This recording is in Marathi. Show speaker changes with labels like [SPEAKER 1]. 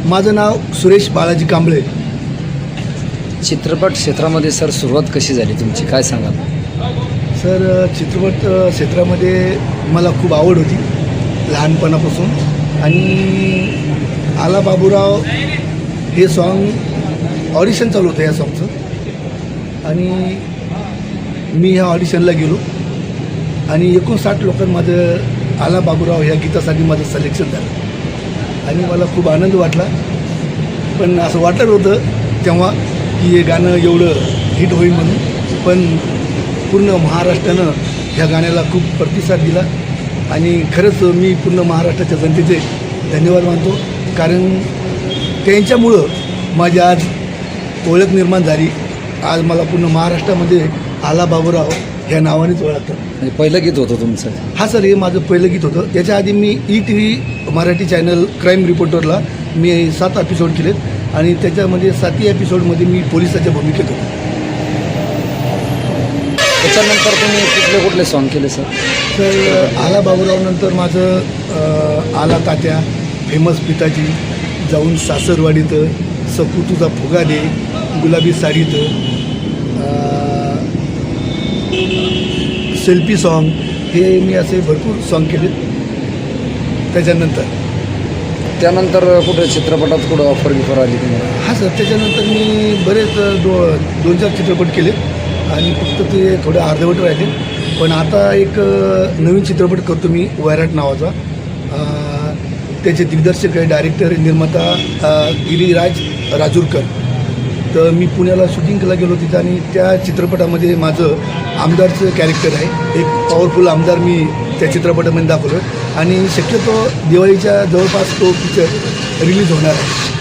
[SPEAKER 1] माझं नाव सुरेश बाळाजी कांबळे.
[SPEAKER 2] चित्रपट क्षेत्रामध्ये सर सुरुवात कशी झाली तुमची, काय सांगाल?
[SPEAKER 1] सर, चित्रपट क्षेत्रामध्ये मला खूप आवड होती लहानपणापासून. आणि आला बाबूराव हे सॉन्ग ऑडिशन चालू होतं या सॉन्गचं. आणि मी ह्या ऑडिशनला गेलो आणि 59 लोकांनी माझं आला बाबूराव ह्या गीतासाठी माझं सिलेक्शन झालं. आणि मला खूप आनंद वाटला. पण असं वाटत होतं तेव्हा की हे गाणं एवढं हिट होईल म्हणून. पण पूर्ण महाराष्ट्रानं ह्या गाण्याला खूप प्रतिसाद दिला. आणि खरंच मी पूर्ण महाराष्ट्राच्या जनतेचे धन्यवाद मानतो. कारण त्यांच्यामुळं माझी आज ओळख निर्माण झाली. आज मला पूर्ण महाराष्ट्रामध्ये आला बाबूराव ह्या नावानेच ओळखतात.
[SPEAKER 2] म्हणजे पहिलं गीत होतं तुमचं?
[SPEAKER 1] हा सर, हे माझं पहिलं गीत होतं. याच्या आधी मी ETV मराठी चॅनल क्राईम रिपोर्टरला मी 7 एपिसोड केलेत आणि त्याच्यामध्ये 7ही एपिसोडमध्ये मी पोलिसाच्या भूमिकेत होतो.
[SPEAKER 2] त्याच्यानंतर तुम्ही कुठले सॉन्ग केले सर?
[SPEAKER 1] तर आला बाबूरावनंतर माझं आला तात्या, फेमस पिताजी, जाऊन सासरवाडीतं, सपू तुझा फुगा दे, गुलाबी साडीतं, सेल्फी सॉन्ग, हे मी असे भरपूर सॉन्ग केलेत.
[SPEAKER 2] त्यानंतर कुठे चित्रपटात कुठं ऑफर बिफर आली तुम्हाला?
[SPEAKER 1] हां सर, त्याच्यानंतर मी बरेच 2-4 चित्रपट केलेत आणि फक्त ते थोडे अर्धवट राहिले. पण आता एक नवीन चित्रपट करतो मी, वैराट नावाचा. त्याचे दिग्दर्शक आहे, डायरेक्टर, निर्माता गिरीराज राजूरकर. तर मी पुण्याला शूटिंगला गेलो तिथं आणि त्या चित्रपटामध्ये माझं आमदारचं कॅरेक्टर आहे. एक पॉवरफुल आमदार मी त्या चित्रपटामध्ये दाखवलं. आणि शक्यतो दिवाळीच्या जवळपास तो पिक्चर रिलीज होणार आहे.